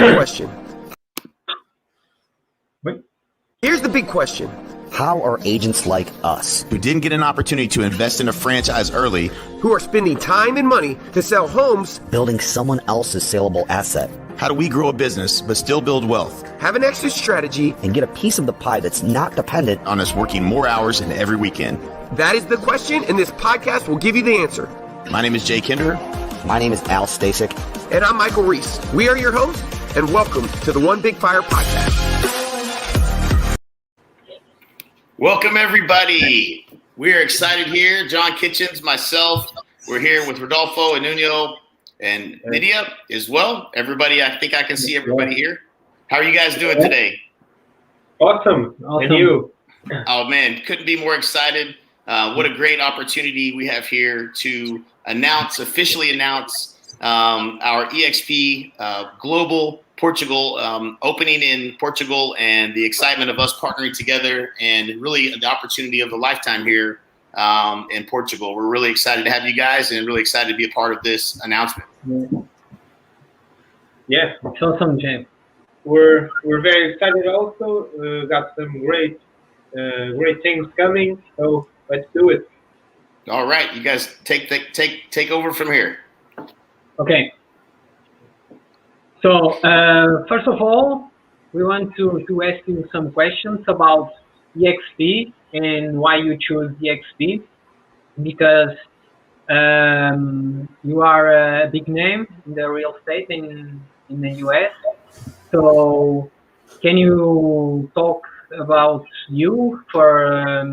big question. Here's the big question. How are agents like us, who didn't get an opportunity to invest in a franchise early, who are spending time and money to sell homes, building someone else's saleable asset? How do we grow a business but still build wealth? Have an exit strategy, and get a piece of the pie that's not dependent on us working more hours and every weekend? That is the question, and this podcast will give you the answer. My name is Jay Kinder. My name is Al Stasek. And I'm Michael Reese. We are your hosts, and welcome to the One Big Fire podcast. Welcome, everybody. We're excited here. John Kitchens, myself. We're here with Rodolfo and Nuno and Lydia as well. Everybody, I think I can see everybody here. How are you guys doing today? Awesome. And you? Oh, man, couldn't be more excited. What a great opportunity we have here to officially announce our EXP Global Portugal opening in Portugal, and the excitement of us partnering together, and really the opportunity of a lifetime here in Portugal. We're really excited to have you guys, and really excited to be a part of this announcement. Yeah, it's awesome, James. We're very excited also. Got some great things coming, so let's do it. All right, you guys take over from here. Okay. So first of all, we want to ask you some questions about EXP and why you chose EXP, because you are a big name in the real estate in the US. So can you talk about you for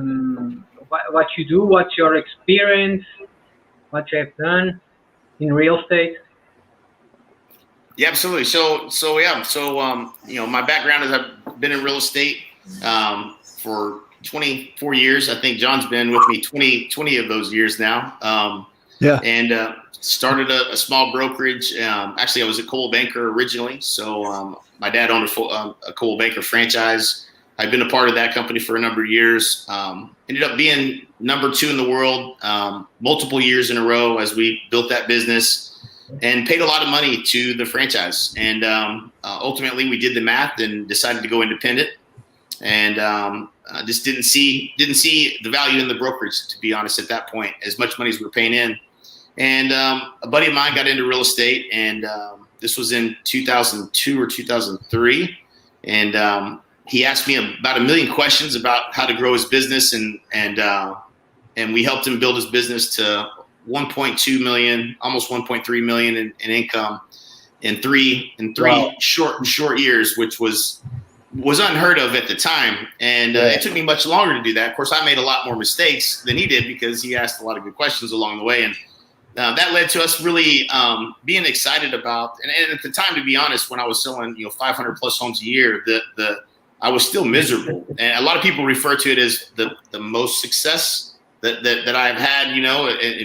what you do, what's your experience, what you have done in real estate? Yeah, absolutely. So my background is I've been in real estate for 24 years. I think John's been with me 20 of those years now. And started a small brokerage. Actually, I was a Coldwell Banker originally. So my dad owned a Coldwell Banker franchise. I've been a part of that company for a number of years. Ended up being number 2 in the world multiple years in a row as we built that business, and paid a lot of money to the franchise. And ultimately, we did the math and decided to go independent, and just didn't see the value in the brokerage, to be honest, at that point, as much money as we were paying in. And a buddy of mine got into real estate, and this was in 2002 or 2003, and he asked me about 1 million questions about how to grow his business, and we helped him build his business to 1.2 million, almost 1.3 million in income in three wow. short years, which was unheard of at the time. And it took me much longer to do that. Of course, I made a lot more mistakes than he did, because he asked a lot of good questions along the way. And that led to us really being excited about, and at the time, to be honest, when I was selling 500 plus homes a year, I was still miserable. And a lot of people refer to it as the most success that I've had,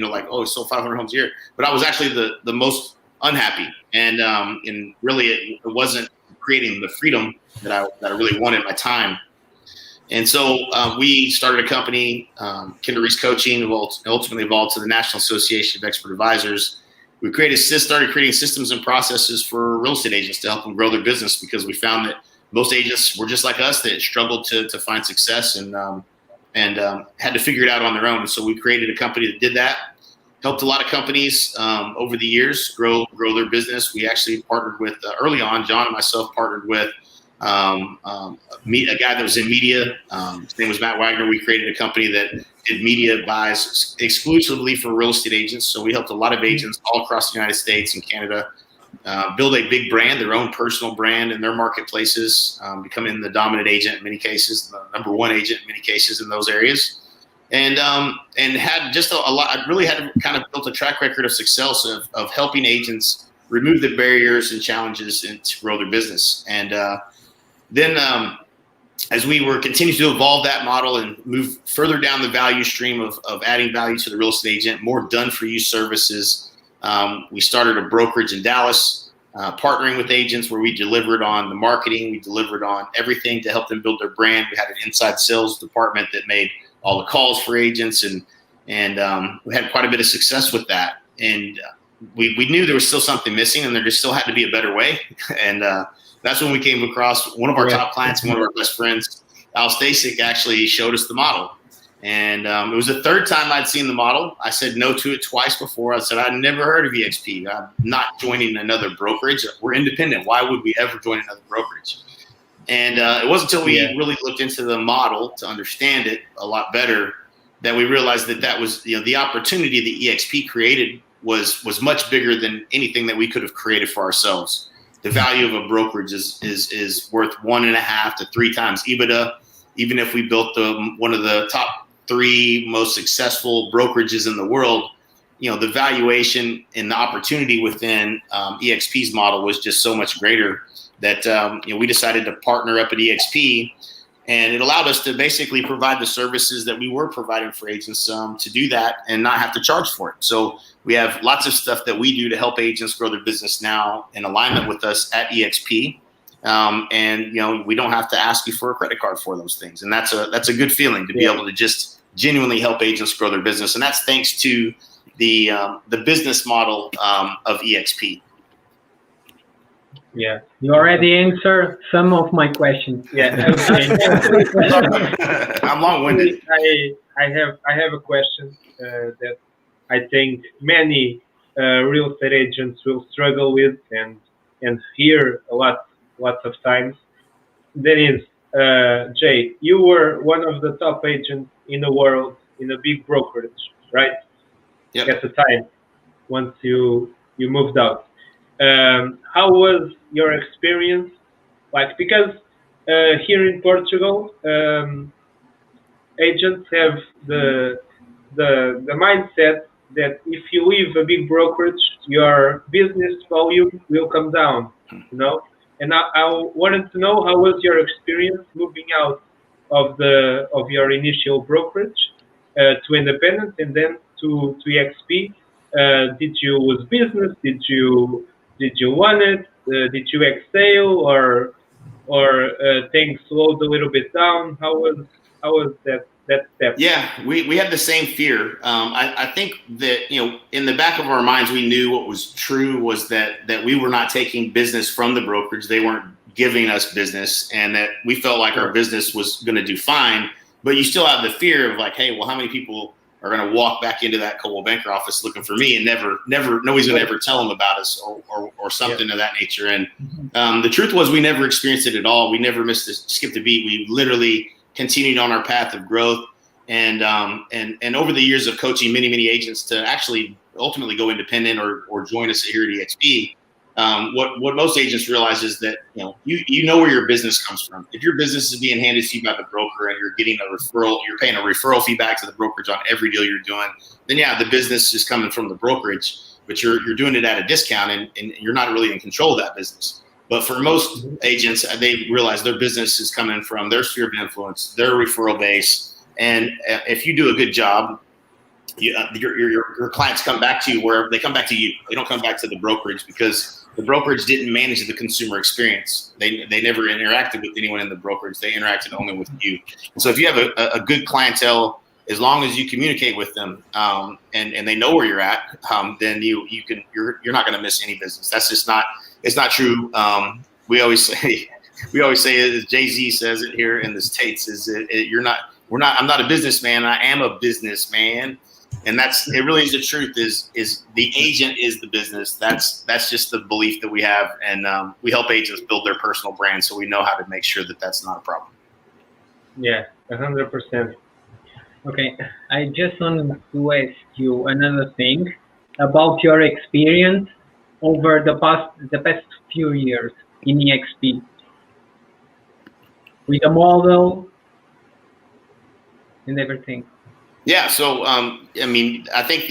like, oh, we sold 500 homes a year. But I was actually the most unhappy. And really it wasn't creating the freedom that I really wanted at my time. And so we started a company, Kinder Reese Coaching, ultimately evolved to the National Association of Expert Advisors. We started creating systems and processes for real estate agents to help them grow their business, because we found that most agents were just like us, that struggled to find success and had to figure it out on their own. And so we created a company that did that, helped a lot of companies over the years grow their business. We actually partnered with, early on, John and myself partnered with a guy that was in media. His name was Matt Wagner. We created a company that did media buys exclusively for real estate agents. So we helped a lot of agents all across the United States and Canada build a big brand, their own personal brand in their marketplaces, becoming the dominant agent in many cases, the number 1 agent in many cases in those areas, and had just a lot. I really had kind of built a track record of success of helping agents remove the barriers and challenges and to grow their business. And then as we were continuing to evolve that model and move further down the value stream of adding value to the real estate agent, more done-for-you services, we started a brokerage in Dallas, partnering with agents, where we delivered on the marketing, we delivered on everything to help them build their brand. We had an inside sales department that made all the calls for agents, and we had quite a bit of success with that. And we knew there was still something missing, and there just still had to be a better way. And that's when we came across one of our top clients, one of our best friends, Al Stasic, actually showed us the model. And it was the third time I'd seen the model. I said no to it twice before. I said, I'd never heard of EXP. I'm not joining another brokerage. We're independent. Why would we ever join another brokerage? And it wasn't until we really looked into the model to understand it a lot better that we realized that was, the opportunity that EXP created was much bigger than anything that we could have created for ourselves. The value of a brokerage is worth 1.5 to 3 times EBITDA. Even if we built one of the top 3 most successful brokerages in the world, the valuation and the opportunity within EXP's model was just so much greater that we decided to partner up at EXP, and it allowed us to basically provide the services that we were providing for agents to do that and not have to charge for it. So we have lots of stuff that we do to help agents grow their business now in alignment with us at EXP. And we don't have to ask you for a credit card for those things, and that's a good feeling to be able to just genuinely help agents grow their business, and that's thanks to the business model of EXP. Yeah, you already answered some of my questions. Yeah, okay. I'm long-winded. I have a question that I think many real estate agents will struggle with and hear lots of times. That is, Jay, you were one of the top agents in the world in a big brokerage, right? Yep. At the time, once you moved out. How was your experience? Because here in Portugal, agents have the mindset that if you leave a big brokerage, your business volume will come down, And I wanted to know, how was your experience moving out of your initial brokerage to independent and then to EXP? Did you lose business? Did you want it? Did you exhale or things slowed a little bit down? How was that step? Yeah, we had the same fear. I think that in the back of our minds, we knew what was true was that we were not taking business from the brokerage. They weren't giving us business, and that we felt like our business was going to do fine. But you still have the fear of hey, well, how many people are going to walk back into that Coldwell Banker office looking for me and nobody's going to ever tell them about us or something of that nature. And the truth was, we never experienced it at all. We never skipped a beat. We literally continued on our path of growth, and over the years of coaching many agents to actually ultimately go independent or join us here at EXP. What most agents realize is that you know where your business comes from. If your business is being handed to you by the broker and you're getting a referral, you're paying a referral fee back to the brokerage on every deal you're doing, then the business is coming from the brokerage, but you're doing it at a discount and you're not really in control of that business. But for most agents, they realize their business is coming from their sphere of influence, their referral base, and if you do a good job, your clients come back to you where they come back to you. They don't come back to the brokerage because the brokerage didn't manage the consumer experience. They never interacted with anyone in the brokerage. They interacted only with you. And so if you have a good clientele, as long as you communicate with them and they know where you're at, then you're not going to miss any business. That's just not. It's not true. We always say, as Jay-Z says it here in the States, I'm not a businessman. I am a businessman. And it really is the truth is the agent is the business. That's just the belief that we have. And we help agents build their personal brand. So we know how to make sure that that's not a problem. Yeah, 100%. Okay. I just wanted to ask you another thing about your experience over the past few years in EXP with the model and everything. Yeah. So, I think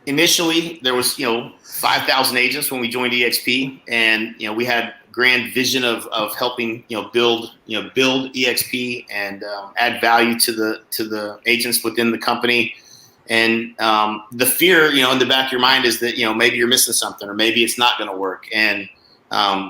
initially there was, 5,000 agents when we joined EXP, and, we had grand vision of helping, build EXP and add value to the agents within the company. And the fear, in the back of your mind is that, maybe you're missing something or maybe it's not going to work. And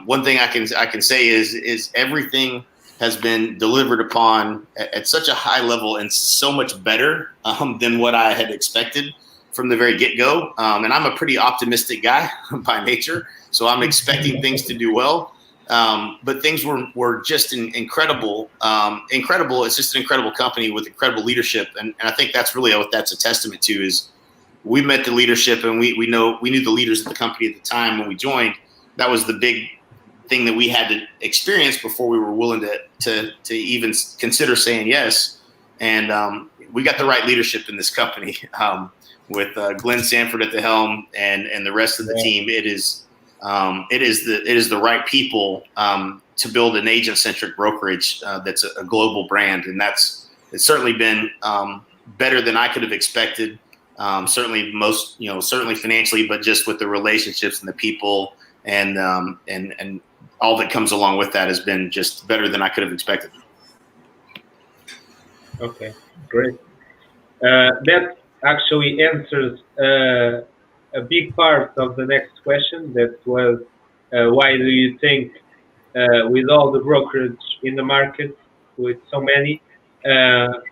one thing I can say is everything has been delivered upon at such a high level and so much better than what I had expected. from the very get-go. And I'm a pretty optimistic guy by nature, so I'm expecting things to do well. But things were just incredible. Incredible. It's just an incredible company with incredible leadership. And I think that's really what that's a testament to is we met the leadership, and we knew the leaders of the company at the time when we joined. That was the big thing that we had to experience before we were willing to even consider saying yes. And we got the right leadership in this company with Glenn Sanford at the helm and the rest of the team. It is the right people to build an agent-centric brokerage that's a global brand, and it's certainly been better than I could have expected. Certainly certainly financially, but just with the relationships and the people and all that comes along with that has been just better than I could have expected. Okay, great. That actually answers a big part of the next question. That was, why do you think, with all the brokerage in the market, with so many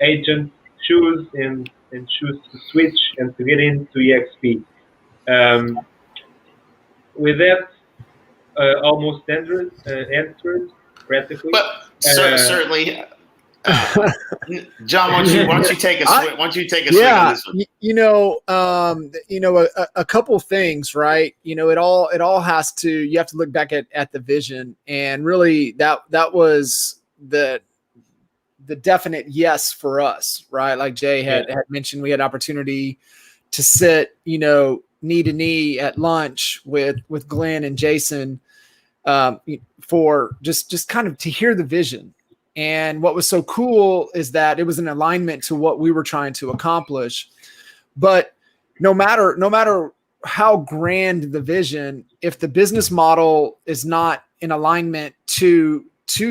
agents choose and choose to switch and to get into EXP? With that, almost answered practically. But certainly, John, why don't you take a swing on this one? A couple things, right? It all has to, you have to look back at the vision, and really that was the definite yes for us, right? Like Jay had mentioned, we had opportunity to sit, knee to knee at lunch with Glenn and Jason for just kind of to hear the vision. And what was so cool is that it was an alignment to what we were trying to accomplish. But no matter how grand the vision, if the business model is not in alignment to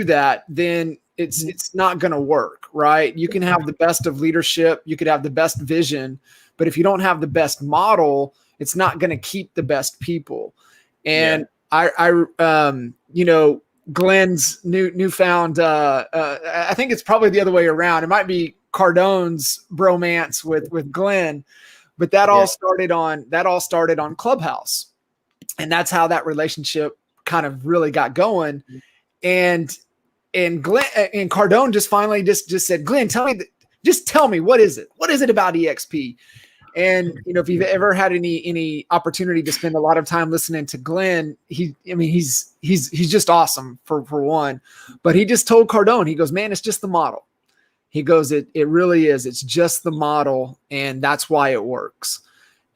that, then it's not going to work, right? You can have the best of leadership, you could have the best vision, but if you don't have the best model, it's not going to keep the best people. And Glenn's newfound, I think it's probably the other way around. It might be Cardone's bromance with Glenn, but that all started on Clubhouse, and that's how that relationship kind of really got going. And Glenn and Cardone just finally just said, Glenn, tell me what is it about EXP? And if you've ever had any opportunity to spend a lot of time listening to Glenn, he's just awesome for one. But he just told Cardone, he goes, man, it's just the model. He goes, it really is. It's just the model, and that's why it works.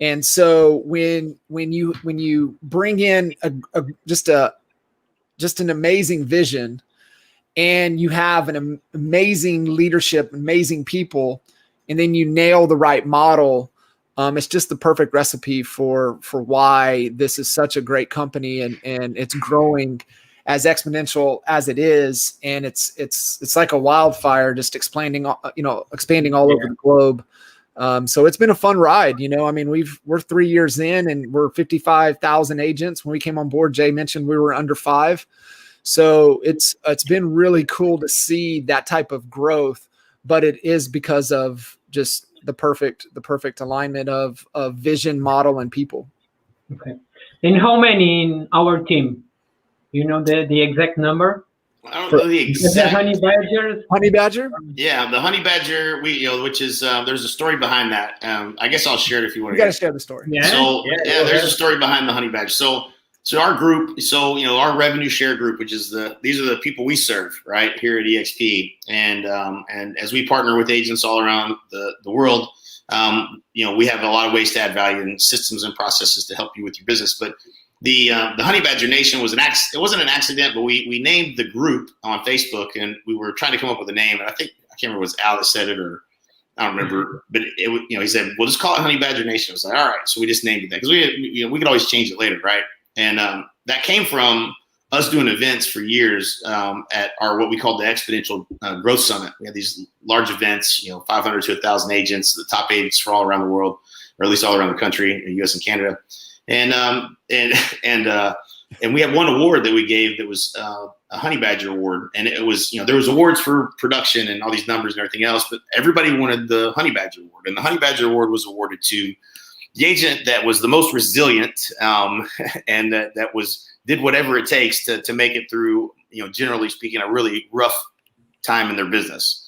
And so when you bring in just an amazing vision, and you have an amazing leadership, amazing people, and then you nail the right model, it's just the perfect recipe for why this is such a great company, and it's growing as exponential as it is, and it's like a wildfire, just expanding all over the globe. So it's been a fun ride. We're 3 years in, and we're 55,000 agents. When we came on board, Jay mentioned we were under 5. So it's been really cool to see that type of growth, but it is because of just the perfect alignment of vision, model, and people. Okay. And how many in our team? The exact number? I don't know the exact. Honey Badgers? Honey Badger? Yeah, the Honey Badger, which is, there's a story behind that. I guess I'll share it if you want to. You got to share the story. Yeah. So, there's a story behind the Honey Badger. So our group, our revenue share group, which is these are the people we serve right here at EXP, and as we partner with agents all around the world, we have a lot of ways to add value and systems and processes to help you with your business. But the Honey Badger Nation was it wasn't an accident, but we named the group on Facebook, and we were trying to come up with a name, and I can't remember if it was Al that said it or I don't remember, but he said, we'll just call it Honey Badger Nation. I was like, all right, so we just named it that because we could always change it later, right? And that came from us doing events for years at what we called the Exponential Growth Summit. We had these large events, 500 to 1,000 agents, the top agents from all around the world, or at least all around the country, the U.S. and Canada. And we had one award that we gave that was a Honey Badger Award, and it was there was awards for production and all these numbers and everything else, but everybody wanted the Honey Badger Award, and the Honey Badger Award was awarded to the agent that was the most resilient, and that did whatever it takes to make it through, generally speaking, a really rough time in their business.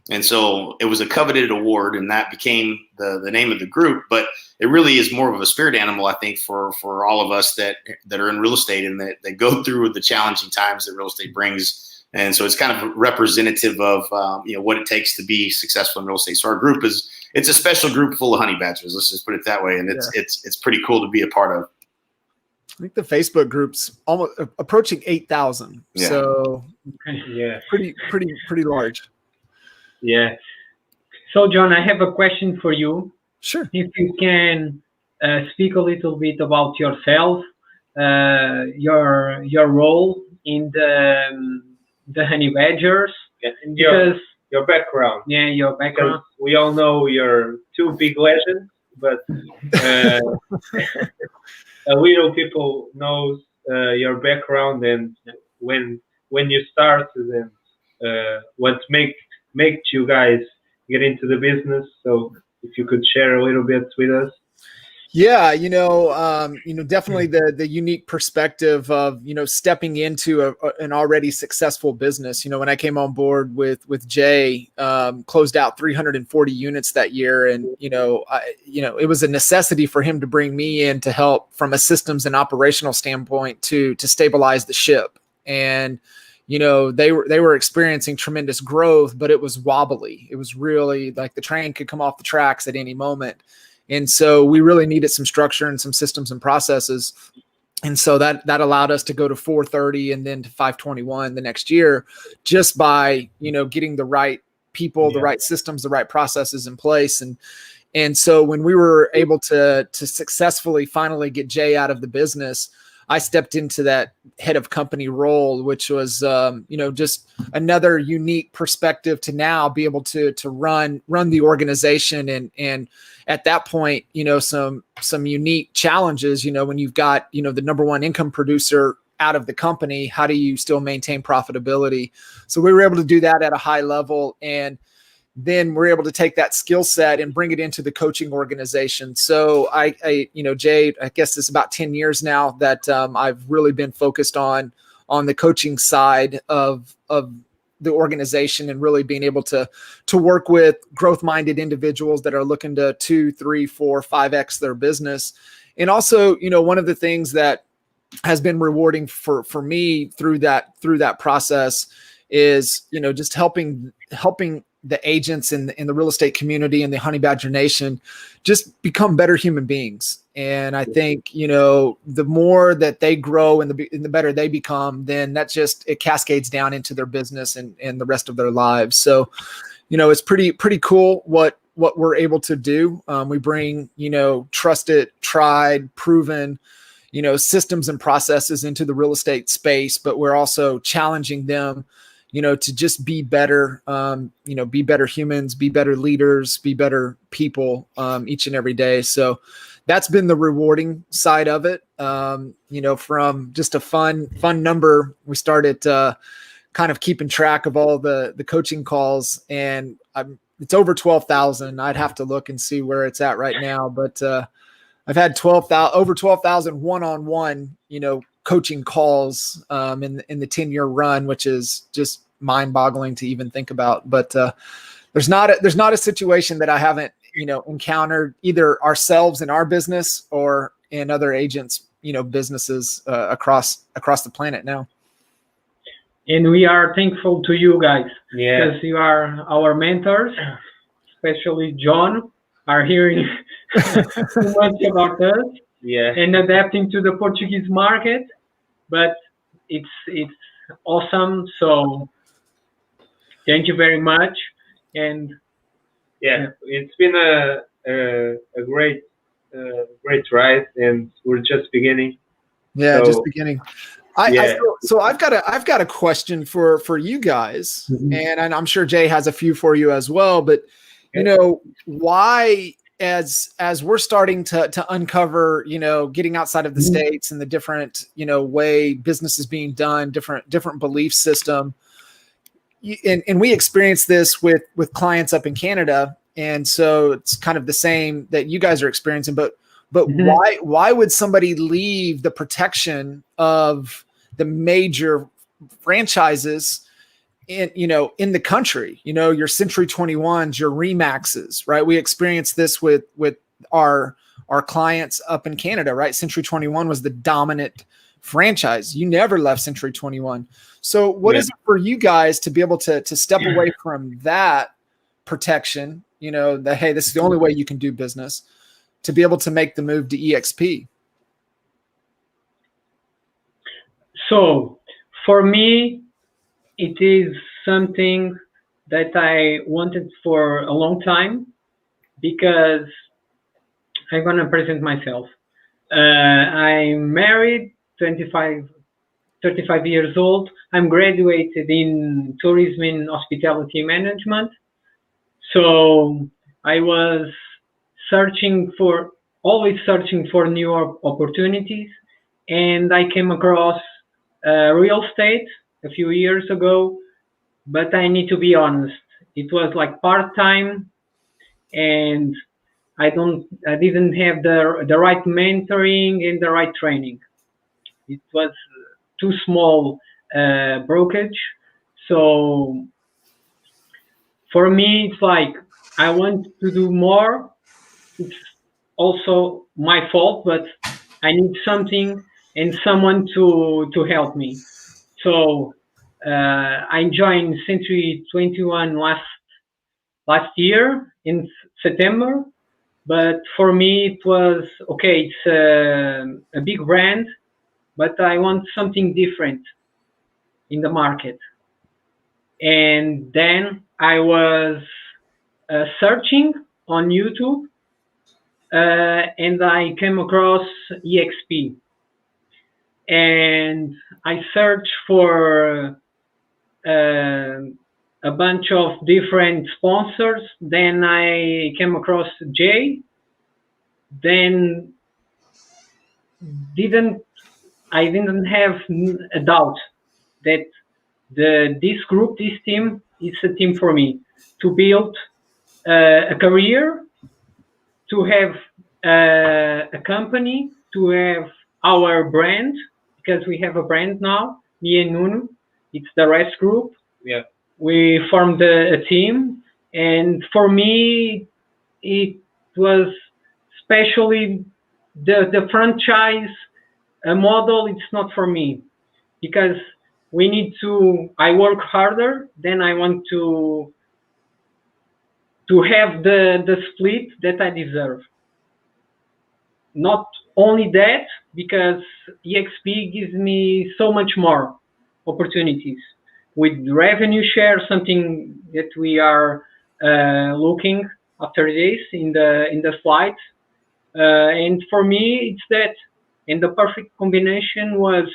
And so it was a coveted award, and that became the name of the group. But it really is more of a spirit animal, I think, for all of us that are in real estate and that go through the challenging times that real estate brings. And so it's kind of representative of what it takes to be successful in real estate. So our group it's a special group full of honey badgers. Let's just put it that way. And it's pretty cool to be a part of. I think the Facebook group's almost approaching 8,000. Yeah. So Yeah. pretty large. Yeah. So, John, I have a question for you. Sure. If you can speak a little bit about yourself, your role in the honey badgers, And because your background. your background. Because we all know you're two big legends, but a little people knows your background and when you started and what make you guys get into the business. So if you could share a little bit with us. Yeah, definitely the unique perspective of, stepping into an already successful business. When I came on board with Jay, closed out 340 units that year. And, it was a necessity for him to bring me in to help from a systems and operational standpoint to stabilize the ship. And, they were experiencing tremendous growth, but it was wobbly. It was really like the train could come off the tracks at any moment. And so we really needed some structure and some systems and processes. And so that allowed us to go to 430 and then to 521 the next year, just by, getting the right people, the right systems, the right processes in place. And so when we were able to successfully finally get Jay out of the business, I stepped into that head of company role, which was, just another unique perspective to now be able to run the organization. And at that point, some unique challenges, when you've got, the number one income producer out of the company, how do you still maintain profitability? So we were able to do that at a high level. And then we're able to take that skill set and bring it into the coaching organization. So I Jay, I guess it's about 10 years now that I've really been focused on the coaching side of the organization and really being able to work with growth-minded individuals that are looking to 2, 3, 4, 5x their business. And also, one of the things that has been rewarding for me through that process is, just helping the agents in the real estate community and the Honey Badger Nation just become better human beings. And I think, the more that they grow and the better they become, then it cascades down into their business and the rest of their lives. So, it's pretty cool what we're able to do. We bring, trusted, tried, proven, systems and processes into the real estate space, but we're also challenging them, to just be better, be better humans, be better leaders, be better people, each and every day. So that's been the rewarding side of it. From just a fun number, we started, kind of keeping track of all the coaching calls, and it's over 12,000. I'd have to look and see where it's at right now, but, I've had over 12,000 one-on-one, coaching calls in the 10-year run, which is just mind-boggling to even think about. But there's not a situation that I haven't encountered either ourselves in our business or in other agents businesses across the planet now. And we are thankful to you guys, Yeah. because you are our mentors, especially John, are hearing too much about us Yeah. and adapting to the Portuguese market. But it's awesome. So thank you very much. And Yeah, it's been a great ride, and we're just beginning. Yeah, So- just beginning. So I've got a question for you guys, and I'm sure Jay has a few for you as well. But why, as we're starting to uncover, getting outside of the States and the different, way business is being done, different belief system, and we experience this with clients up in Canada, and so it's kind of the same that you guys are experiencing. But But why would somebody leave the protection of the major franchises in the country? Your Century 21s, your Remaxes, right? We experienced this with our clients up in Canada, right? Century 21 was the dominant franchise. You never left Century 21. So what is it for you guys to be able to step away from that protection, that, hey, this is the only way you can do business, to be able to make the move to EXP? So for me, it is something that I wanted for a long time, because I'm going to present myself. I'm married, 35 years old. I'm graduated in tourism and hospitality management. So I was always searching for new opportunities. And I came across real estate a few years ago, but I need to be honest, it was like part-time, and I didn't have the right mentoring and the right training. It was too small brokerage. So for me, it's like I want to do more. It's also my fault, but I need something and someone to help me. So I joined Century 21 last year in September. But for me, it was okay. It's a big brand, but I want something different in the market. And then I was searching on YouTube, and I came across EXP. And I searched for a bunch of different sponsors. Then I came across Jay. Then I didn't have a doubt that this team is a team for me to build a career, to have a company, to have our brand, because we have a brand now, me and Nuno. It's the Rest Group. Yeah. We formed a team, and for me, it was especially the franchise model. It's not for me, because I work harder, then I want to have the split that I deserve. Not only that, because EXP gives me so much more opportunities with revenue share, something that we are looking after this in the slides. And for me, it's that. And the perfect combination was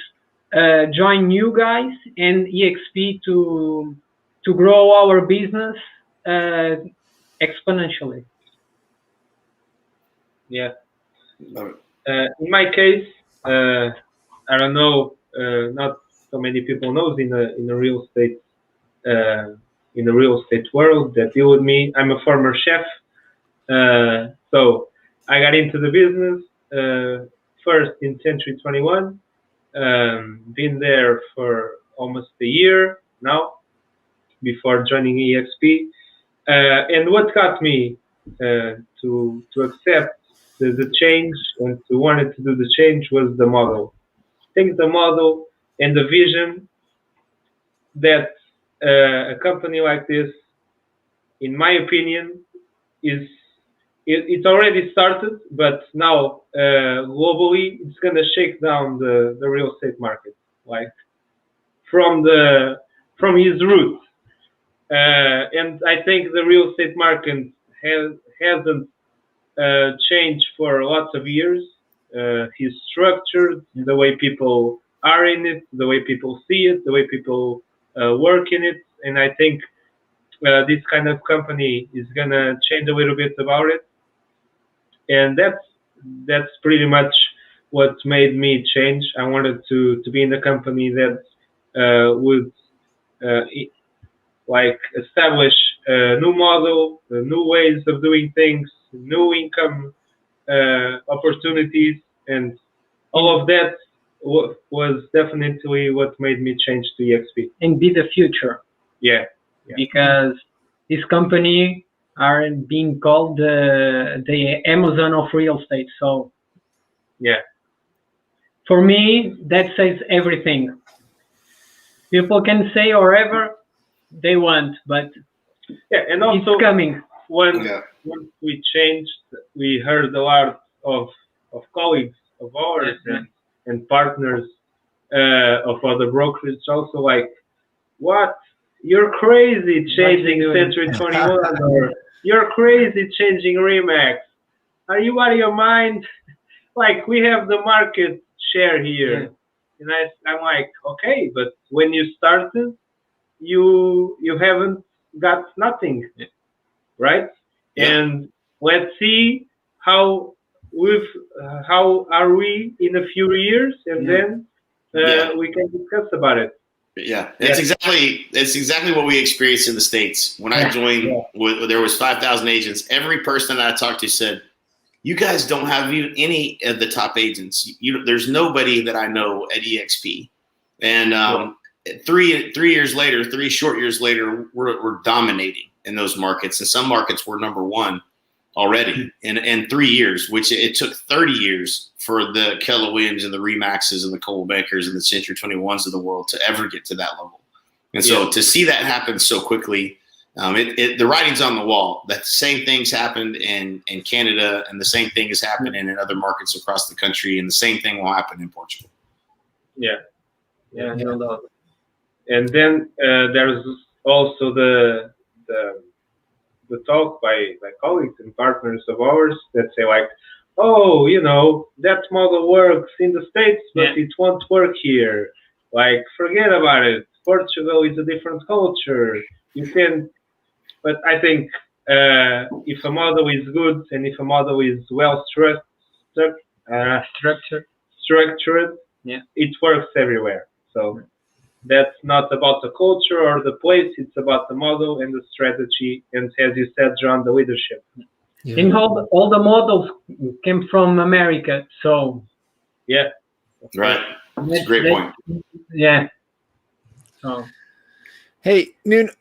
join you guys and EXP to grow our business exponentially. Yeah. In my case, I don't know, not so many people knows in the real estate world that deal with me. I'm a former chef, so I got into the business first in Century 21. Been there for almost a year now before joining EXP. And what got me to accept the change and to wanted to do the change was the model. I think the model and the vision that a company like this, in my opinion, it's already started, but now globally it's going to shake down the real estate market, like from his roots. And I think the real estate market hasn't changed for lots of years. His structure, the way people are in it, the way people see it, the way people work in it, and I think this kind of company is gonna change a little bit about it, and that's pretty much what made me change. I wanted to be in a company that would like establish a new model, new ways of doing things, new income opportunities, and all of that was definitely what made me change to EXP. And be the future. Yeah. Because this company are being called the Amazon of real estate. So Yeah. for me, that says everything. People can say whatever they want, but Yeah, and also it's coming. once we changed, we heard a lot of colleagues of ours and partners of other brokers also like, what? You're crazy changing Century 21, or you're crazy changing Remax. Are you out of your mind? Like, we have the market share here. And I'm like, okay, but when you started, you haven't got nothing, right? And let's see how are we in a few years, and then we can discuss about it. Yeah, that's exactly what we experienced in the States. When I joined, there was 5,000 agents. Every person that I talked to said, "You guys don't have any of the top agents. There's nobody that I know at EXP." And 3 years later, 3 short years later, we're dominating in those markets. And some markets were number one already in 3 years, which it took 30 years for the Keller Williams and the Remaxes and the Coldwell Bankers and the Century 21s of the world to ever get to that level. And so to see that happen so quickly, the writing's on the wall. That same things happened in Canada, and the same thing is happening in other markets across the country, and the same thing will happen in Portugal. No doubt. And then there's also the talk by colleagues and partners of ours that say like, oh, that model works in the States, but it won't work here. Like, forget about it. Portugal is a different culture. You can, but I think if a model is good and if a model is well structured, it works everywhere. So that's not about the culture or the place. It's about the model and the strategy, and as you said, John, the leadership. And all the models came from America. So Right. That's a great point. Yeah. So, hey, Nuno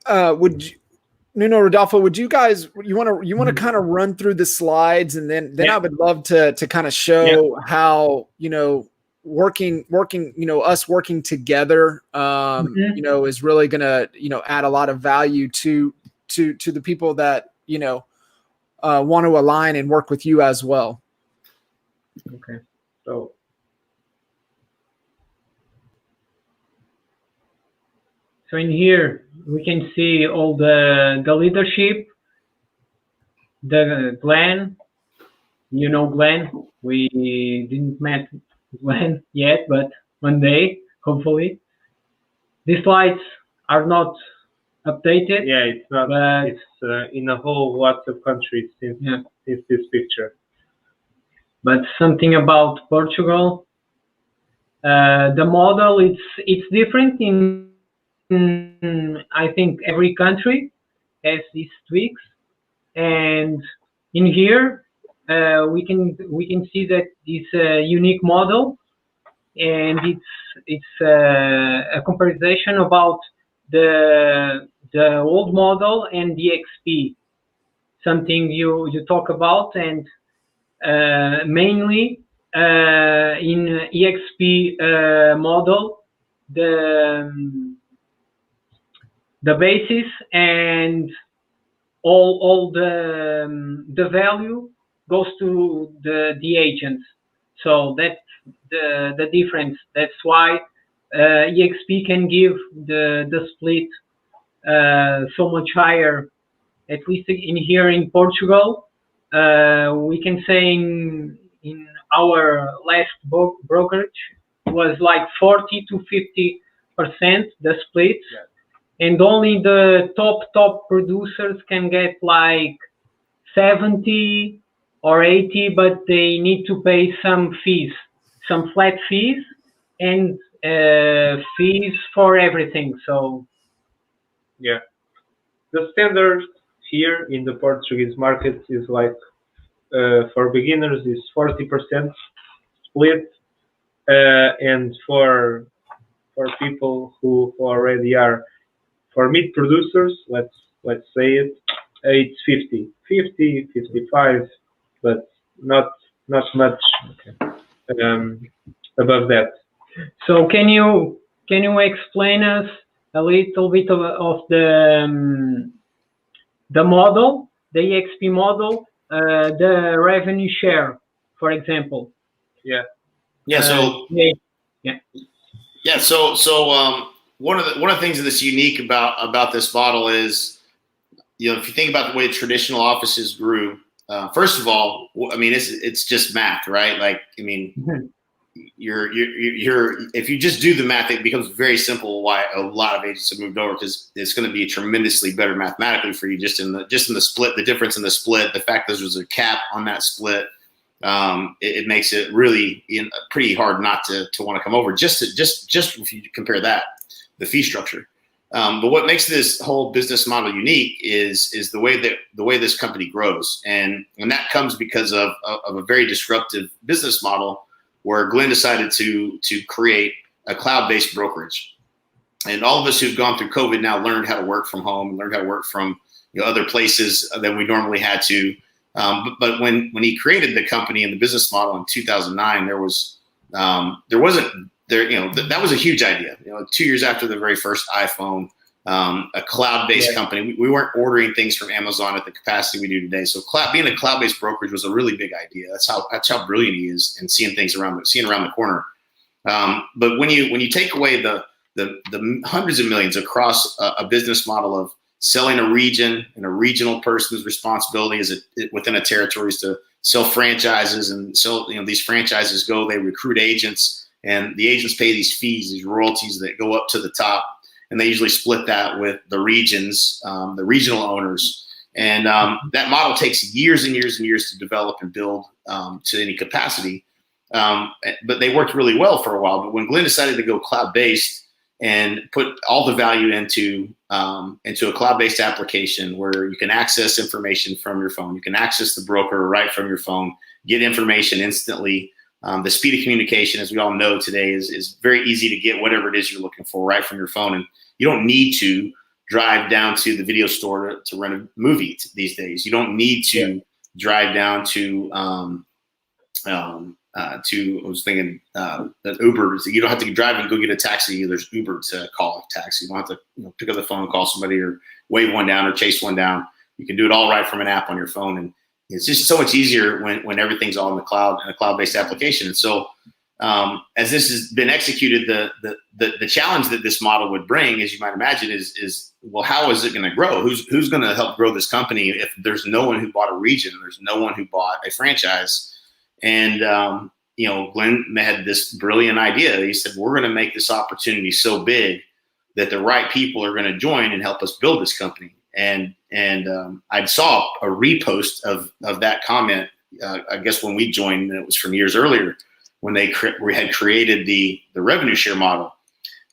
Rodolfo, would you guys you want to kind of run through the slides, and then I would love to kind of show how working us working together is really gonna add a lot of value to the people that want to align and work with you as well. Okay, so in here we can see all the leadership, the Glenn. Glenn. We didn't meet Glenn yet, but one day, hopefully. These slides are not updated. Yeah, it's not. But it's in a whole lot of countries since this picture. But something about Portugal. The model it's different in I think every country has these tweaks, and in here we can see that this unique model, and it's a comparison about the old model and the XP, something you talk about, and mainly in EXP model, the basis and all the value goes to the agents. So that's the difference. That's why EXP can give the split so much higher. At least in here in Portugal, we can say in our last brokerage was like 40 to 50% the split. And only the top producers can get like 70 or 80, but they need to pay some fees, some flat fees, and fees for everything. So the standard here in the Portuguese market is like for beginners is 40% split, and for people who already are, for meat producers, let's say it's 55, but not much above that. So can you explain us a little bit of the model, the EXP model, the revenue share, for example? Yeah. So one of the things that's unique about this model is, if you think about the way traditional offices grew, first of all, I mean, it's just math, right? Like, I mean, you're if you just do the math, it becomes very simple why a lot of agents have moved over, because it's going to be tremendously better mathematically for you just in the split, the difference in the split, the fact that there's a cap on that split. It makes it really pretty hard not to want to come over, just if you compare that, the fee structure. But what makes this whole business model unique is the way this company grows, and that comes because of a very disruptive business model where Glenn decided to create a cloud-based brokerage. And all of us who've gone through COVID now learned how to work from home, learned how to work from other places than we normally had to. But when he created the company and the business model in 2009, that was a huge idea. 2 years after the very first iPhone, a cloud-based company. We weren't ordering things from Amazon at the capacity we do today. So being a cloud-based brokerage was a really big idea. That's how brilliant he is, and seeing things around the corner. But when you take away the hundreds of millions across a business model of selling a region, and a regional person's responsibility is within a territory is to sell franchises, and so these franchises they recruit agents, and the agents pay these fees, these royalties that go up to the top, and they usually split that with the regions, the regional owners, and that model takes years and years and years to develop and build to any capacity. But they worked really well for a while. But when Glenn decided to go cloud-based and put all the value into a cloud-based application where you can access information from your phone, you can access the broker right from your phone, get information instantly. The speed of communication, as we all know today, is very easy to get whatever it is you're looking for right from your phone. And you don't need to drive down to the video store to rent a movie these days. You don't need to drive down to I was thinking that Uber, you don't have to drive and go get a taxi. There's Uber to call a taxi. You don't have to pick up the phone, call somebody, or wave one down or chase one down. You can do it all right from an app on your phone. And it's just so much easier when everything's all in the cloud, in a cloud-based application. And so as this has been executed, the challenge that this model would bring, as you might imagine, is well, how is it going to grow? Who's going to help grow this company if there's no one who bought a region, there's no one who bought a franchise? And Glenn had this brilliant idea. He said, we're going to make this opportunity so big that the right people are going to join and help us build this company. And I saw a repost of that comment, I guess when we joined, and it was from years earlier, when we had created the revenue share model.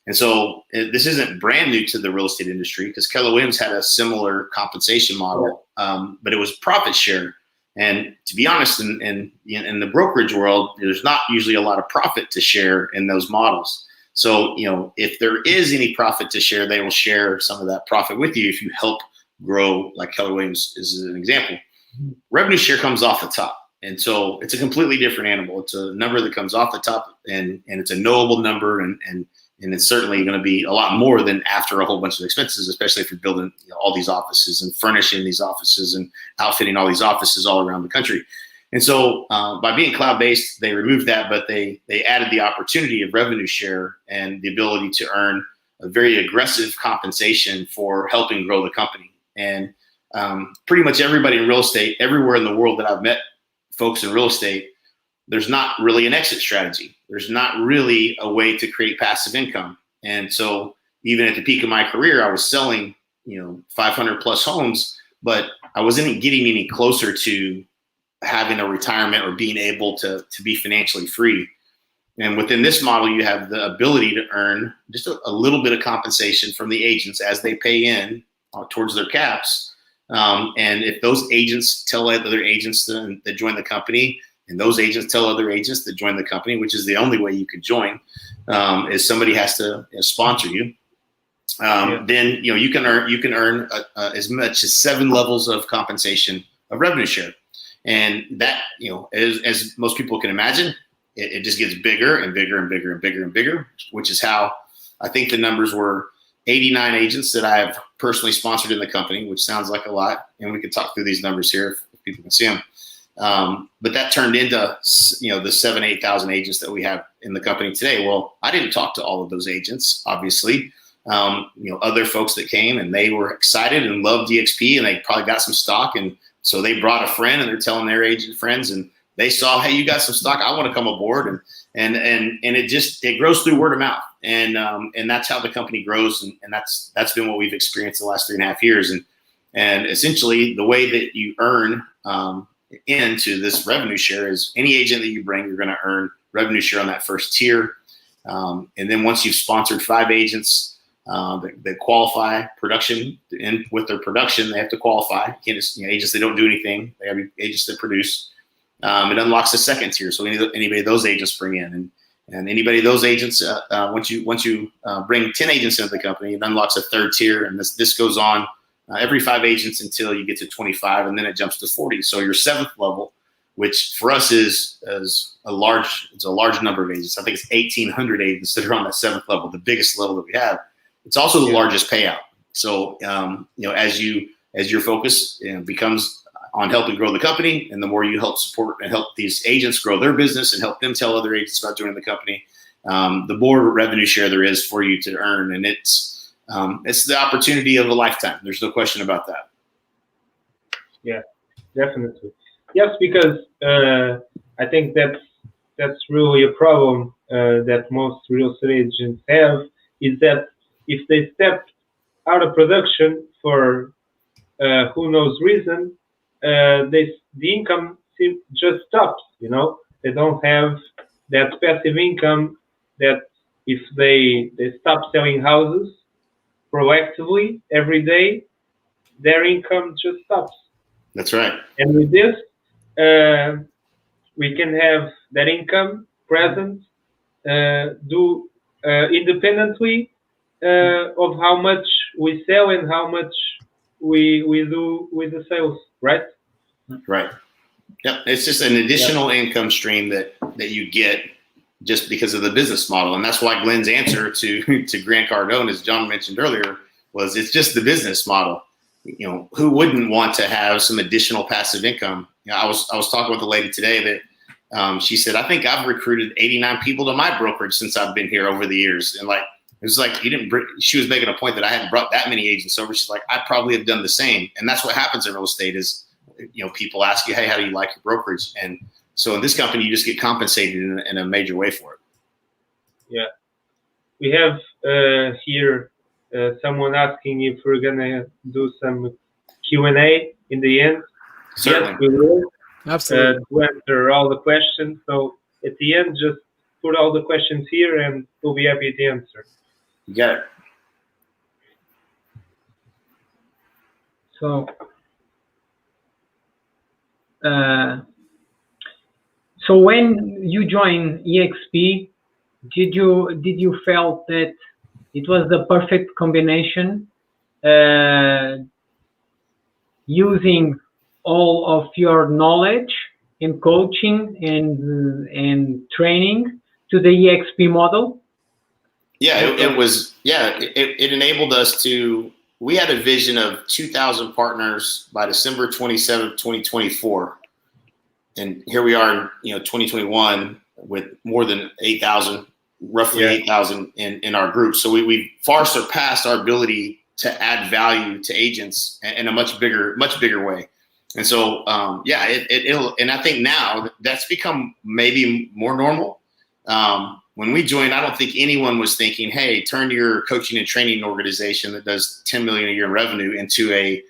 And so this isn't brand new to the real estate industry, because Keller Williams had a similar compensation model, but it was profit share. And to be honest, in the brokerage world, there's not usually a lot of profit to share in those models. So, if there is any profit to share, they will share some of that profit with you if you help grow, like Keller Williams is an example. Revenue share comes off the top. And so it's a completely different animal. It's a number that comes off the top, and it's a knowable number, and it's certainly going to be a lot more than after a whole bunch of expenses, especially if you're building all these offices and furnishing these offices and outfitting all these offices all around the country. And so by being cloud-based, they removed that, but they added the opportunity of revenue share and the ability to earn a very aggressive compensation for helping grow the company. And pretty much everybody in real estate, everywhere in the world that I've met folks in real estate, there's not really an exit strategy. There's not really a way to create passive income. And so even at the peak of my career, I was selling, 500 plus homes, but I wasn't getting any closer to having a retirement or being able to be financially free. And within this model, you have the ability to earn just a little bit of compensation from the agents as they pay in towards their caps. And if those agents tell other agents that join the company, and those agents tell other agents that join the company, which is the only way you could join, is somebody has to sponsor you. Then you can earn as much as 7 levels of compensation of revenue share, and that as most people can imagine, it just gets bigger and bigger and bigger and bigger and bigger, which is how I think the numbers were 89 agents that I have personally sponsored in the company, which sounds like a lot, and we could talk through these numbers here if people can see them. But that turned into the 7,000-8,000 agents that we have in the company today. Well, I didn't talk to all of those agents, obviously. Other folks that came and they were excited and loved EXP, and they probably got some stock, and so they brought a friend and they're telling their agent friends, and they saw, hey, you got some stock, I want to come aboard, and it grows through word of mouth, and that's how the company grows, and that's been what we've experienced the last 3.5 years, and essentially the way that you earn into this revenue share is any agent that you bring, you're going to earn revenue share on that first tier, and then once you've sponsored 5 agents that qualify production, and with their production, they have to qualify. You can't just, agents that don't do anything, they have agents that produce. It unlocks the second tier. So anybody those agents bring in, and anybody those agents, once you bring 10 agents into the company, it unlocks a third tier, and this goes on every 5 agents until you get to 25, and then it jumps to 40. So your 7th level, which for us is a large number of agents. I think it's 1,800 agents that are on that 7th level, the biggest level that we have. It's also the largest payout. So as your focus becomes on helping grow the company, and the more you help support and help these agents grow their business and help them tell other agents about joining the company, the more revenue share there is for you to earn, and it's the opportunity of a lifetime. There's no question about that. Yeah, definitely. Yes, because I think that's really a problem that most real estate agents have, is that if they step out of production for who knows reason, the income just stops. They don't have that passive income that if they stop selling houses proactively every day, their income just stops. That's right. And with this, we can have that income present, do independently of how much we sell and how much we do with the sales, right? Right. Yep. It's just an additional income stream that you get just because of the business model. And that's why Glenn's answer to Grant Cardone, as John mentioned earlier, was it's just the business model. Who wouldn't want to have some additional passive income? I was talking with a lady today that she said, I think I've recruited 89 people to my brokerage since I've been here over the years. And it was like she was making a point that I hadn't brought that many agents over. She's like, I probably have done the same. And that's what happens in real estate is, people ask you, hey, how do you like your brokerage? And so in this company, you just get compensated in a major way for it. Yeah. We have here someone asking if we're going to do some Q&A in the end. Certainly. Yes, we will. Absolutely. To answer all the questions. So at the end, just put all the questions here and we'll be happy to answer. You got it. So when you joined EXP, did you felt that it was the perfect combination, using all of your knowledge in coaching and training to the EXP model? Yeah, it was. Yeah, it enabled us to. We had a vision of 2,000 partners by December 27th, 2024, and here we are in 2021 with more than 8,000, roughly 8,000 in our group. So we far surpassed our ability to add value to agents in a much bigger way. And so, it'll, and I think now that's become maybe more normal. When we joined, I don't think anyone was thinking, hey, turn your coaching and training organization that does 10 million a year in revenue into a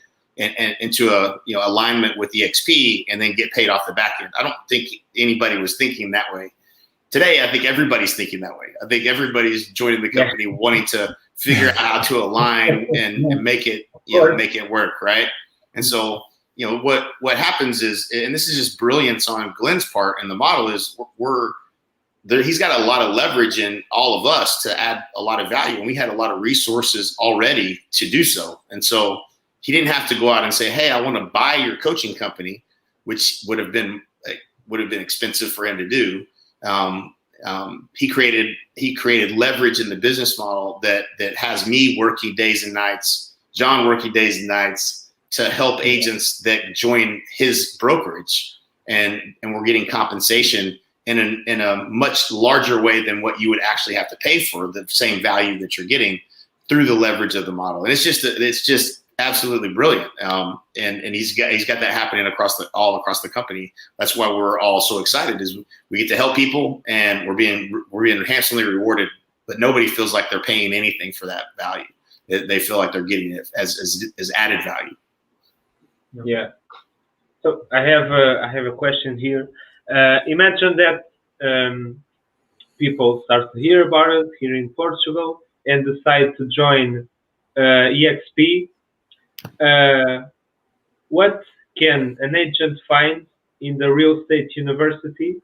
alignment with EXP and then get paid off the back end. I don't think anybody was thinking that way. Today, I think everybody's thinking that way. I think everybody's joining the company wanting to figure out how to align and make it, make it work, right? And so, what happens is, and this is just brilliance on Glenn's part, and the model is we're there. He's got a lot of leverage in all of us to add a lot of value, and we had a lot of resources already to do so. And so he didn't have to go out and say, "Hey, I want to buy your coaching company," which would have been expensive for him to do. He created leverage in the business model that has me working days and nights, John working days and nights to help agents that join his brokerage, and we're getting compensation in a much larger way than what you would actually have to pay for the same value that you're getting through the leverage of the model. And it's just absolutely brilliant. And he's got that happening all across the company. That's why we're all so excited, is we get to help people, and we're being handsomely rewarded, but nobody feels like they're paying anything for that value. They feel like they're getting it as added value. Yeah. So I have a question here. You mentioned that people start to hear about it here in Portugal and decide to join EXP. What can an agent find in the real estate university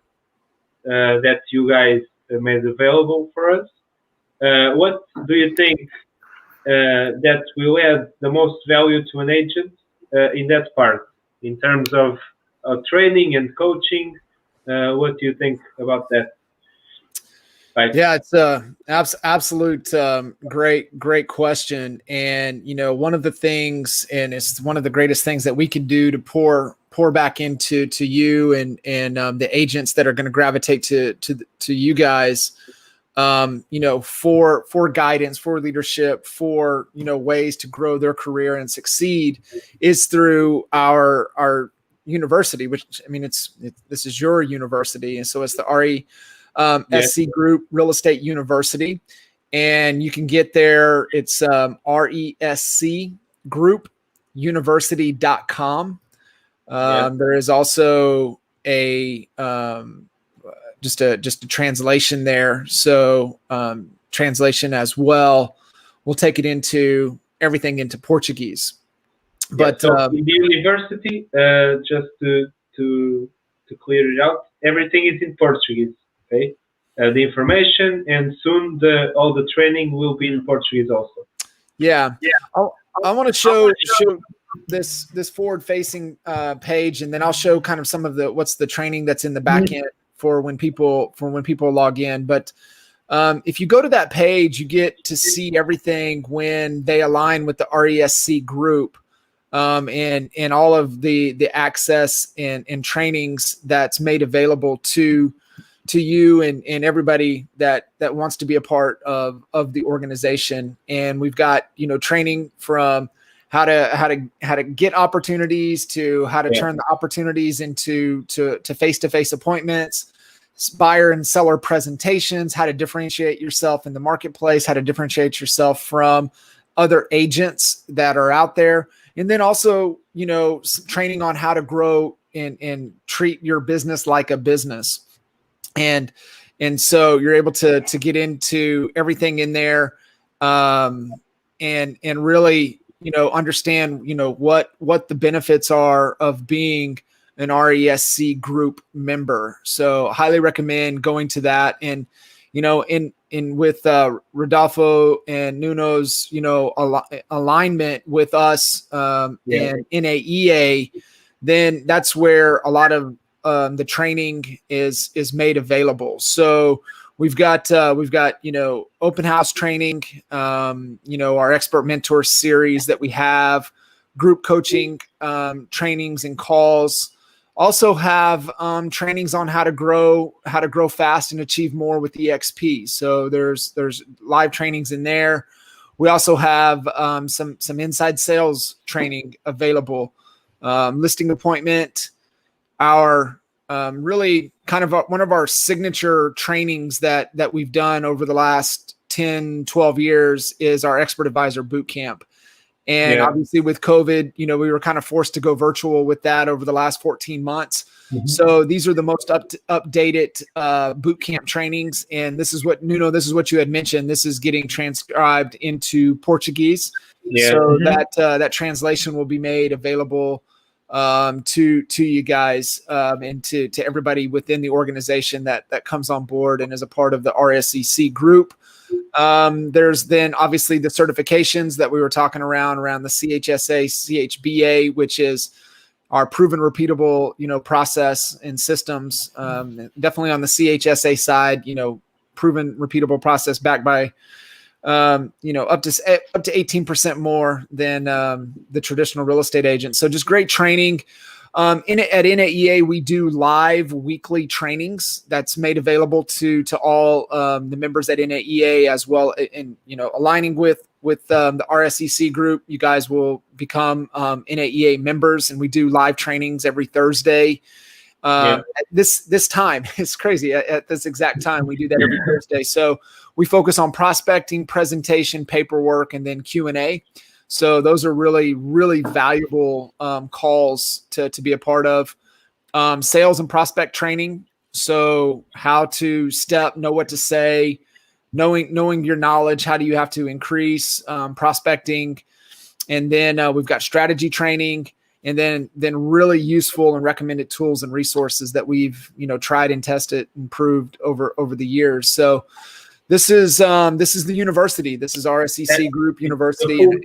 that you guys made available for us? What do you think that will add the most value to an agent in that part, in terms of training and coaching? What do you think about that? Yeah, it's absolute great question. And one of the things, and it's one of the greatest things that we can do to pour back into you and the agents that are going to gravitate to you guys, for guidance, for leadership, for ways to grow their career and succeed, is through our university. Which, I mean, this is your university, and so it's the RESC Group Real Estate University, and you can get there. It's RESC Group University.com. There is also a just a translation there. So translation as well. We'll take it into everything into Portuguese. But so in the university, just to clear it out, everything is in Portuguese. Okay, the information, and soon all the training will be in Portuguese also. Yeah. I want to show this forward-facing page, and then I'll show kind of some of what's the training that's in the back end for when people log in. But if you go to that page, you get to see everything when they align with the RESC group, and all of the access and trainings that's made available to you and everybody that wants to be a part of the organization. And we've got, training from how to get opportunities to how to turn the opportunities into face-to-face appointments, buyer and seller presentations, how to differentiate yourself in the marketplace, how to differentiate yourself from other agents that are out there. And then also, some training on how to grow and treat your business like a business. And so you're able to get into everything in there, and really, understand, what the benefits are of being an RESC group member. So highly recommend going to that. And, in with Rodolfo and Nuno's, alignment with us, and NAEA, then that's where a lot of the training is made available. So we've got open house training, our expert mentor series that we have, group coaching trainings and calls. Also have trainings on how to grow fast and achieve more with EXP. So there's live trainings in there. We also have some inside sales training available, listing appointment. Our really kind of one of our signature trainings that we've done over the last 10, 12 years is our expert advisor boot camp. And obviously with COVID, you know, we were kind of forced to go virtual with that over the last 14 months. So these are the most updated boot camp trainings. And this is what, Nuno, this is what you had mentioned. This is getting transcribed into Portuguese. So that translation will be made available to you guys and to everybody within the organization that comes on board and is a part of the RSEC group. There's then obviously the certifications that we were talking around the CHSA, CHBA, which is our proven repeatable, you know, process and systems. Definitely on the CHSA side, you know, proven repeatable process backed by, you know, up to 18% more than the traditional real estate agent. So just great training. At NAEA, we do live weekly trainings that's made available to all the members at NAEA as well. And, you know, aligning with the RSEC group, you guys will become NAEA members, and we do live trainings every Thursday. At this time, it's crazy. At this exact time, we do that every Thursday. So we focus on prospecting, presentation, paperwork, and then Q&A. So those are really, really valuable calls to be a part of. Sales and prospect training. So how to know what to say, knowing your knowledge. How do you have to increase prospecting? And then we've got strategy training, and then really useful and recommended tools and resources that we've, you know, tried and tested, improved over the years. So this is the university. This is RSEC Group University. And with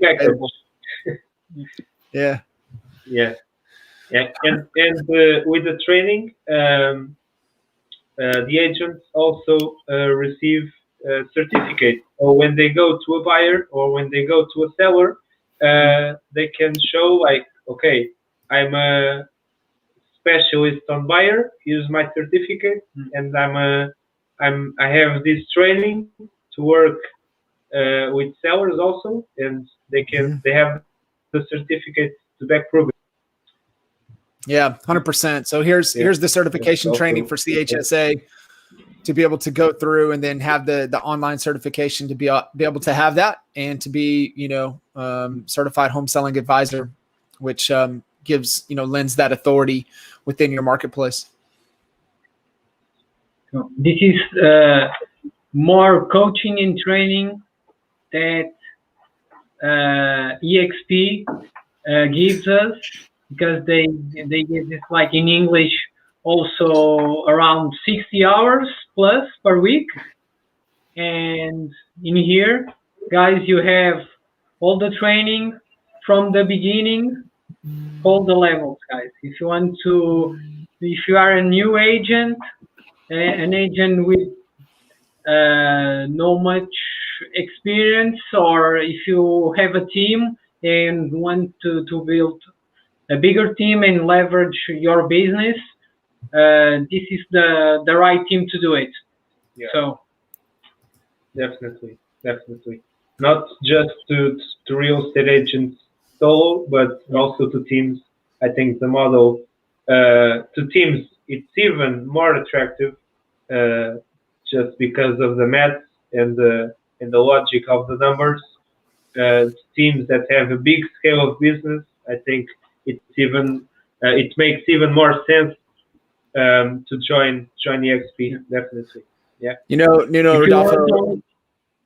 the training, the agents also receive certificates. Or when they go to a buyer or when they go to a seller, they can show like, okay, I'm a specialist on buyer. Here's my certificate, and I have this training to work with sellers also, and they have the certificate to back prove it. Yeah, 100%. So here's the certification training for CHSA to be able to go through, and then have the online certification to be able to have that, and to be, you know, certified home selling advisor, which gives, you know, lends that authority within your marketplace. This is more coaching and training that EXP gives us, because they give this like in English also around 60 hours plus per week. And in here, guys, you have all the training from the beginning, all the levels, guys. If you are a new agent, an agent with no much experience, or if you have a team and want to build a bigger team and leverage your business, this is the right team to do it. So definitely not just to real estate agents solo, but also to teams. I think the model to teams, it's even more attractive, just because of the math and the logic of the numbers. Teams that have a big scale of business, I think it makes even more sense to join EXP. Definitely. Yeah. You know, Rodolfo,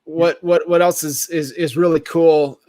what else is really cool?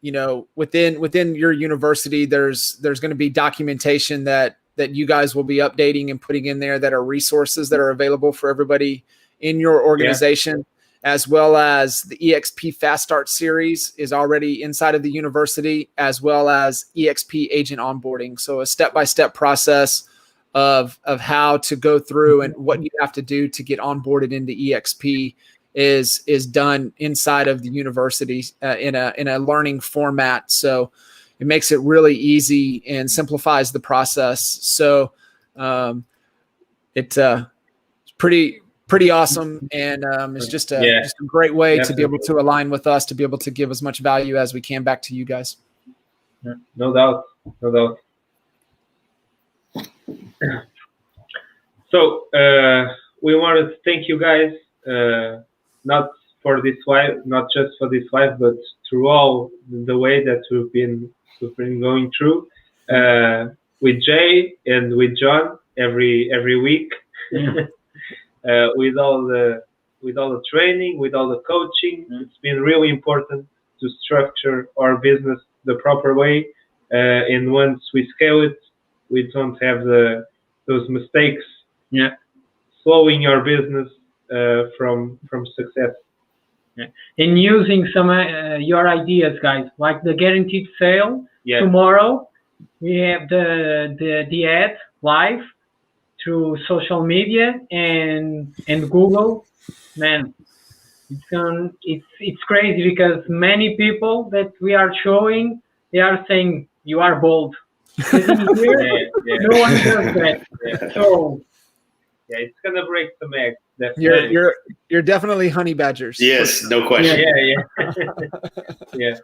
You know, within your university, there's going to be documentation that you guys will be updating and putting in there, that are resources that are available for everybody in your organization, as well as the EXP Fast Start series is already inside of the university, as well as EXP agent onboarding. So a step-by-step process of how to go through and what you have to do to get onboarded into EXP is done inside of the university in a learning format. So it makes it really easy and simplifies the process. So it's pretty awesome, and it's just a great way to be able to align with us, to be able to give as much value as we can back to you guys. No doubt. So we wanted to thank you guys, not just for this live, but through all the way that we've been going through with Jay and with John every week, with all the training, with all the coaching. It's been really important to structure our business the proper way, and once we scale it, we don't have those mistakes slowing your business from success. Yeah. And using some your ideas, guys, like the guaranteed sale. Tomorrow we have the ad live through social media and Google. Man, it's crazy because many people that we are showing, they are saying you are bold. No one does that. So it's gonna break the egg. You're definitely honey badgers. Yes, no question. Yeah.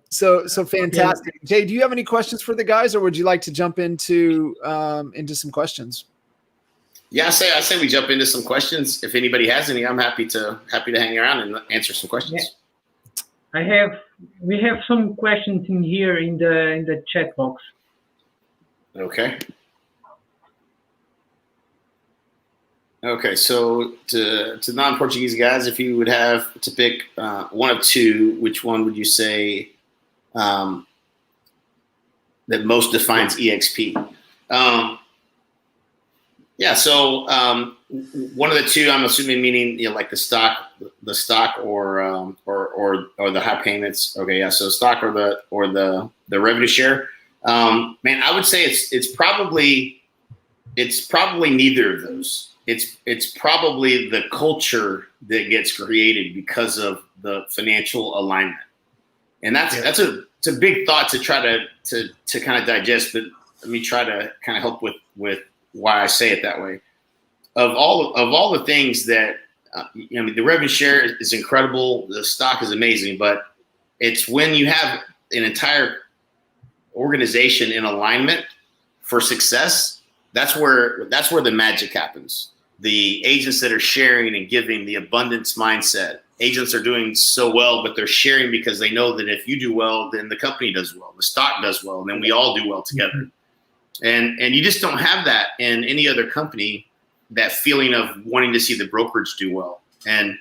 So fantastic. Jay, do you have any questions for the guys, or would you like to jump into some questions? Yeah, I say we jump into some questions. If anybody has any, I'm happy to hang around and answer some questions. We have some questions in here in the chat box. Okay. Okay, so to non-Portuguese guys, if you would have to pick one of two, which one would you say that most defines EXP? So one of the two, I'm assuming, meaning like the stock or the high payments. Okay, yeah. So stock or the revenue share. Man, I would say it's probably neither of those. It's probably the culture that gets created because of the financial alignment, and it's a big thought to try to kind of digest. But let me try to kind of help with why I say it that way. Of all the things that the revenue share is incredible, the stock is amazing, but it's when you have an entire organization in alignment for success. That's where the magic happens. The agents that are sharing and giving, the abundance mindset. Agents are doing so well, but they're sharing because they know that if you do well, then the company does well, the stock does well, and then we all do well together. And you just don't have that in any other company, that feeling of wanting to see the brokerage do well. And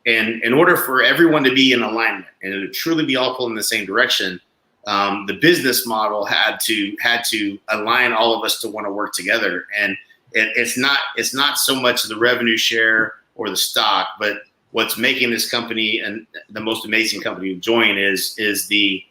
in order for everyone to be in alignment and to truly be all pulling in the same direction, the business model had to align all of us to want to work together. And it's not so much the revenue share or the stock, but what's making this company and the most amazing company to join is the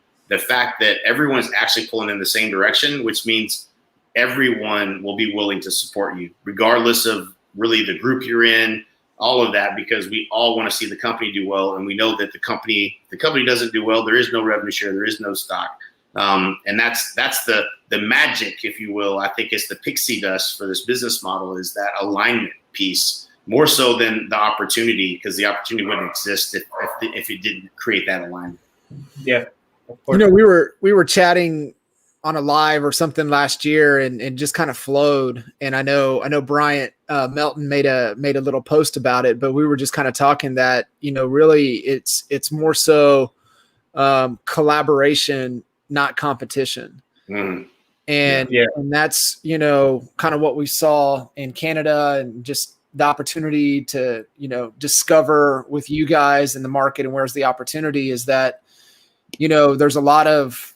fact that everyone's actually pulling in the same direction, which means everyone will be willing to support you, regardless of really the group you're in, all of that, because we all want to see the company do well. And we know that the company doesn't do well, there is no revenue share, there is no stock. And that's the magic, if you will. I think it's the pixie dust for this business model, is that alignment piece, more so than the opportunity, because the opportunity wouldn't exist if it didn't create that alignment. Yeah, of course. We were chatting on a live or something last year and just kind of flowed. And I know Bryant Melton made a little post about it, but we were just kind of talking that, really it's more so collaboration, not competition. Mm. And that's, kind of what we saw in Canada, and just the opportunity to, discover with you guys in the market and where's the opportunity is that, there's a lot of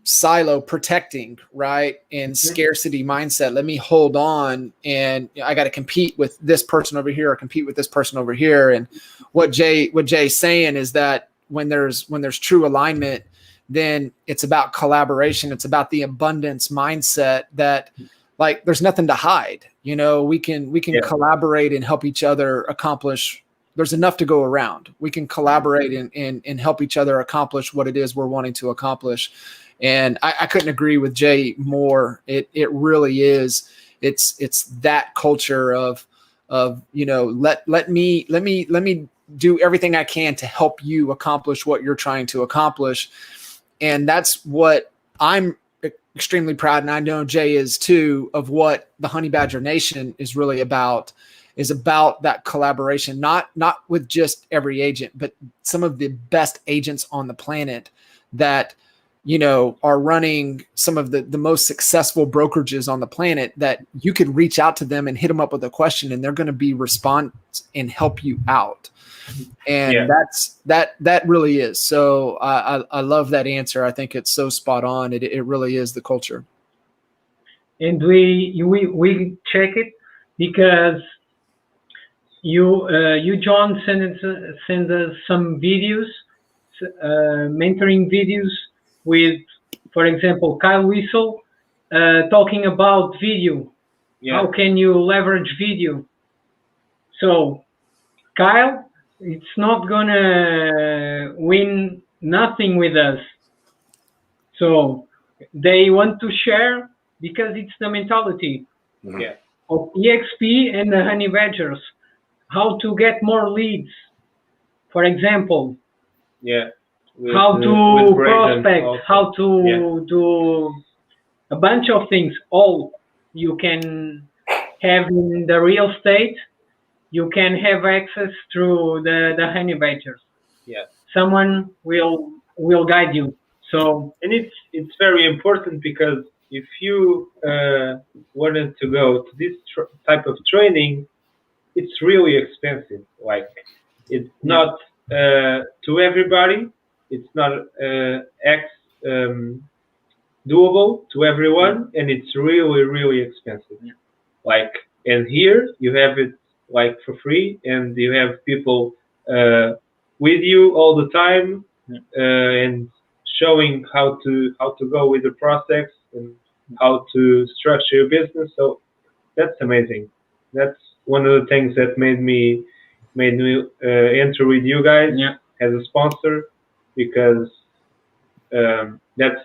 silo protecting, right? And scarcity mindset. Let me hold on, and I got to compete with this person over here or compete with this person over here. And what Jay's saying is that when there's true alignment, then it's about collaboration. It's about the abundance mindset that, like, there's nothing to hide. We can collaborate and help each other accomplish. There's enough to go around. We can collaborate and help each other accomplish what it is we're wanting to accomplish. And I couldn't agree with Jay more. It really is. It's that culture of let me do everything I can to help you accomplish what you're trying to accomplish. And that's what I'm extremely proud, and I know Jay is too, of what the Honey Badger Nation is really about. is about that collaboration, not with just every agent, but some of the best agents on the planet that, you know, are running some of the most successful brokerages on the planet, that you could reach out to them and hit them up with a question and they're going to be respond and help you out. And that really is. So I love that answer. I think it's so spot on. It really is the culture. And we check it because you John send us some videos, mentoring videos with, for example, Kyle Whistle talking about video. How can you leverage video? So Kyle, it's not gonna win nothing with us. So they want to share because it's the mentality of EXP and the honey badgers. How to get more leads, for example. How to prospect, how to do a bunch of things. All you can have in the real estate, you can have access through the honey badgers. Someone will guide you. So, and it's very important, because if you wanted to go to this type of training, it's really expensive. Like, it's not to everybody. It's not doable to everyone, and it's really, really expensive. Like, and here you have it like for free, and you have people with you all the time, and showing how to go with the process and how to structure your business. So that's amazing. That's one of the things that made me enter with you guys as a sponsor, because that's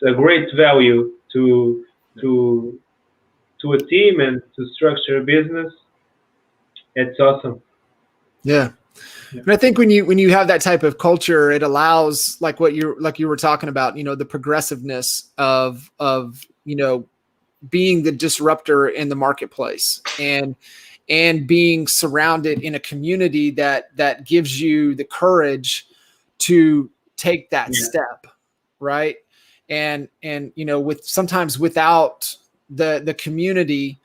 a great value to a team and to structure a business. It's awesome. Yeah. And I think when you have that type of culture, it allows, like you were talking about, you know, the progressiveness of, you know, being the disruptor in the marketplace, and being surrounded in a community that gives you the courage to take that step. Right. And, you know, sometimes without the community,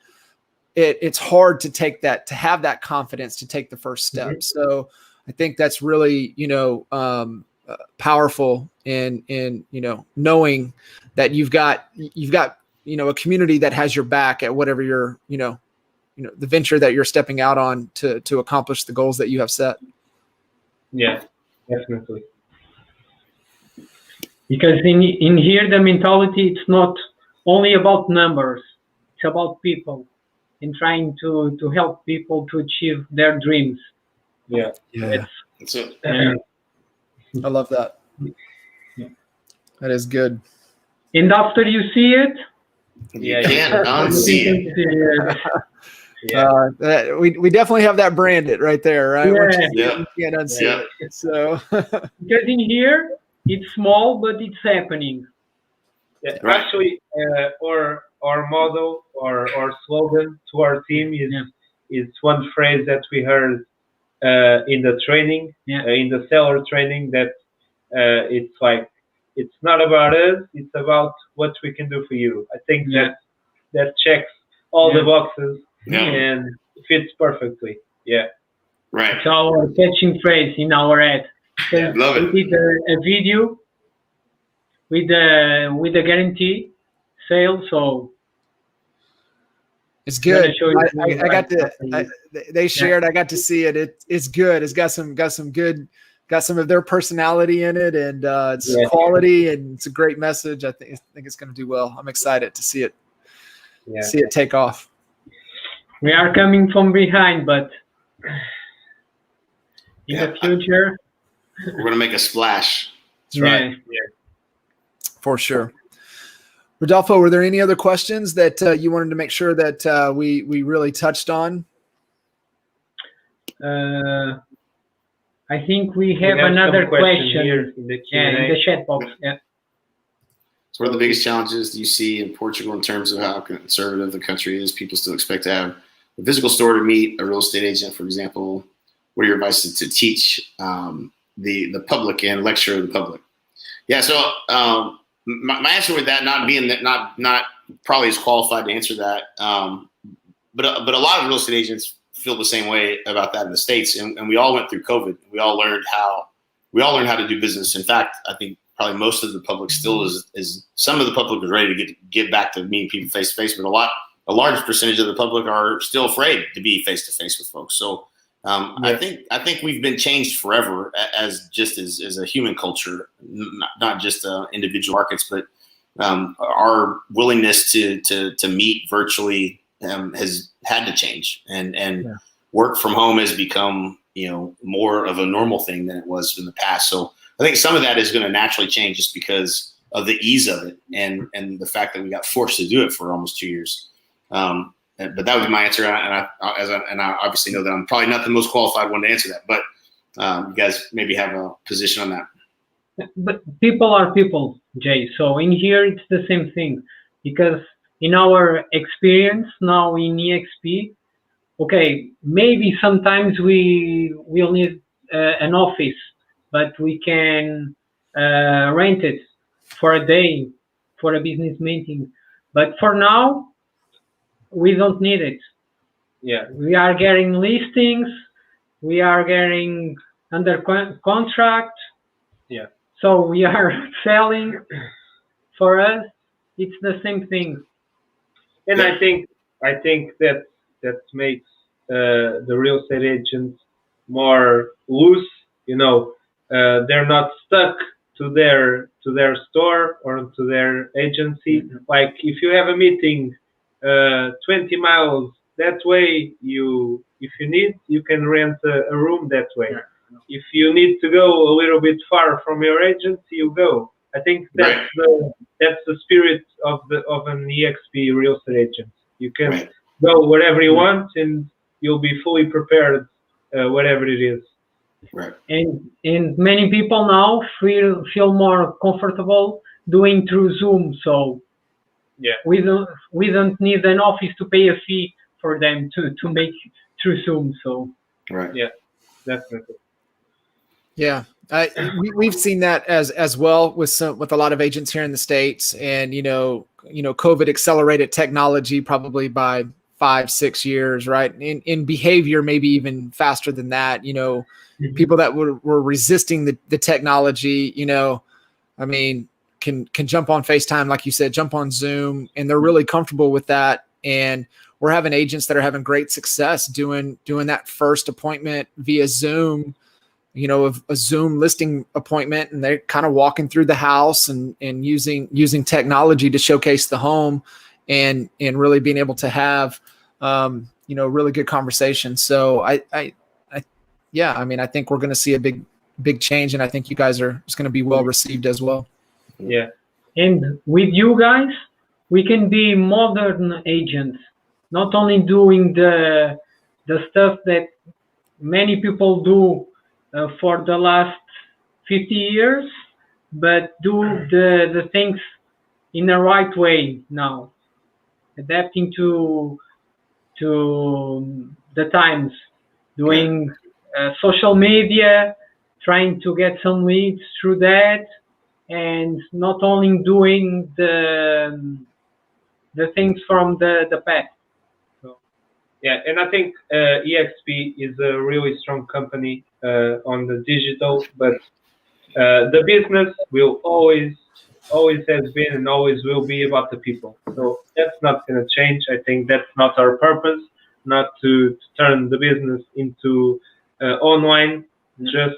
it's hard to take that, to have that confidence to take the first step. So I think that's really, you know, powerful in, you know, knowing that you've got, you know, a community that has your back at whatever you're, you know, the venture that you're stepping out on to accomplish the goals that you have set. Yeah, definitely. Because in here, the mentality, it's not only about numbers, it's about people, and trying to help people to achieve their dreams. Yeah. That's it. I love that. That is good. And after you see it, you can't unsee it. We definitely have that branded right there, right? Yeah. You can't unsee it. So because in here it's small, but it's happening. Yeah, actually, our model or our slogan to our team is one phrase that we heard in the training, in the seller training, that it's like, it's not about us, it's about what we can do for you. I think that checks all the boxes and fits perfectly. Yeah. Right. It's our catching phrase in our ad. Love it. We did a video with the guarantee sale, so it's good. I got to. They shared. I got to see it. It's good. It's got some good. Got some of their personality in it, and it's quality, and it's a great message. I think it's going to do well. I'm excited to see it. See it take off. We are coming from behind, but in the future, we're going to make a splash. That's right. For sure. Rodolfo, were there any other questions that you wanted to make sure that we really touched on? I think we have another question here in the Q&A. in the chat box. Yeah. So what are the biggest challenges do you see in Portugal in terms of how conservative the country is? People still expect to have a physical store to meet a real estate agent, for example? What are your advice to teach the public and lecture to the public? Yeah, so my answer with that not being that not probably as qualified to answer that, but a lot of real estate agents feel the same way about that in the States, and we all went through COVID. We all learned how to do business. In fact, I think probably most of the public still is some of the public is ready to get back to meeting people face to face, but a large percentage of the public are still afraid to be face to face with folks. So I think we've been changed forever as a human culture, not just individual markets, but our willingness to meet virtually has had to change, and work from home has become more of a normal thing than it was in the past. So I think some of that is going to naturally change just because of the ease of it and the fact that we got forced to do it for almost 2 years. But that would be my answer, and I obviously know that I'm probably not the most qualified one to answer that, but you guys maybe have a position on that. But people are people, Jay. So in here, it's the same thing, because in our experience now in EXP, okay, maybe sometimes we will need an office, but we can rent it for a day for a business meeting. But for now, we don't need it. Yeah. We are getting listings. We are getting under contract. Yeah. So we are selling. For us, it's the same thing. And I think that makes the real estate agents more loose. They're not stuck to their store or to their agency. Mm-hmm. Like if you have a meeting 20 miles that way, if you need, you can rent a room that way. Yeah. If you need to go a little bit far from your agency, you go. I think that's the spirit of an EXP real estate agent. You can go wherever you want, and you'll be fully prepared, whatever it is. Right. And many people now feel more comfortable doing through Zoom. So we don't need an office to pay a fee for them to make through Zoom. So Definitely. Yeah. We've seen that as well with a lot of agents here in the States, and COVID accelerated technology probably by 5-6 years, right? In behavior, maybe even faster than that. People that were resisting the technology, can jump on FaceTime, like you said, jump on Zoom, and they're really comfortable with that. And we're having agents that are having great success doing that first appointment via Zoom, a Zoom listing appointment, and they're kind of walking through the house and using technology to showcase the home and really being able to have, really good conversation. So I think we're going to see a big change, and I think you guys are just going to be well received as well. Yeah. And with you guys, we can be modern agents, not only doing the stuff that many people do for the last 50 years, but do the things in the right way now, adapting to the times, doing social media, trying to get some leads through that, and not only doing the things from the past. So, and I think EXP is a really strong company on the digital, but the business will always has been and always will be about the people. So that's not going to change. I think that's not our purpose, not to turn the business into online. Just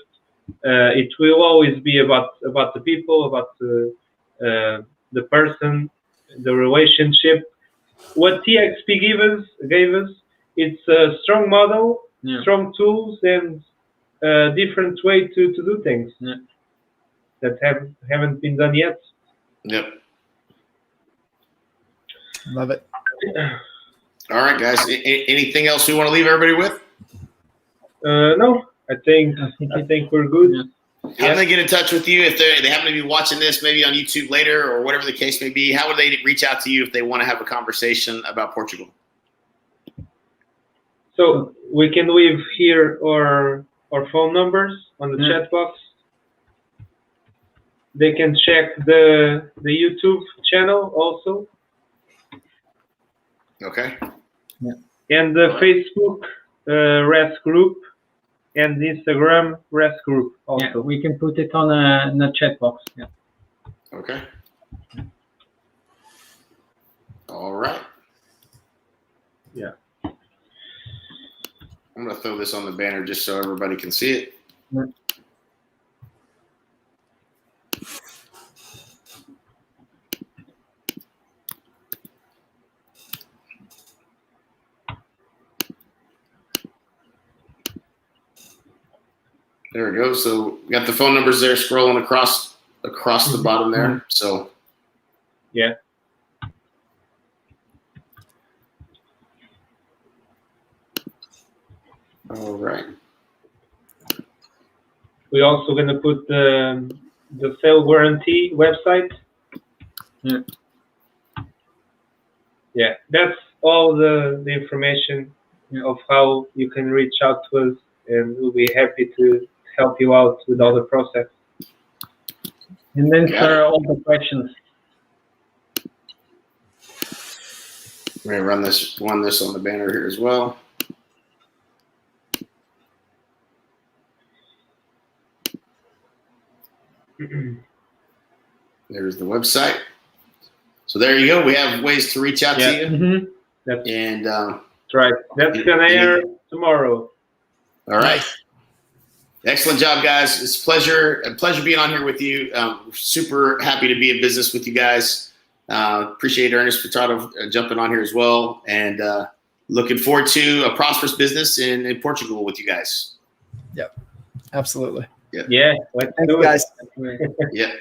it will always be about the people, about the person, the relationship. What TXP gave us, it's a strong model, strong tools, and a different way to do things that haven't been done yet. Yep. Love it. All right, guys. Anything else we want to leave everybody with? No. I think we're good. How do they get in touch with you if they happen to be watching this maybe on YouTube later or whatever the case may be? How would they reach out to you if they want to have a conversation about Portugal? So we can leave here our phone numbers on the chat box. They can check the YouTube channel also. Okay. And the Facebook REST group and the Instagram REST group also. Yeah, we can put it on a chat box. Yeah. Okay. All right. Yeah. I'm going to throw this on the banner just so everybody can see it. Yeah. There we go. So we got the phone numbers there scrolling across the bottom there. So yeah. All right. We're also going to put the sale guarantee website. Yeah. Yeah, that's all the information of how you can reach out to us, and we'll be happy to help you out with all the process. And then for all the questions. We're going to run this on the banner here as well. There's the website. So there you go. We have ways to reach out to you. Mm-hmm. That's right. That's going to air tomorrow. All right. Excellent job, guys. It's a pleasure being on here with you. Super happy to be in business with you guys. Appreciate Ernest Furtado jumping on here as well. And looking forward to a prosperous business in Portugal with you guys. Yep. Absolutely. Yeah. Let's Thanks, do it. guys. Yeah.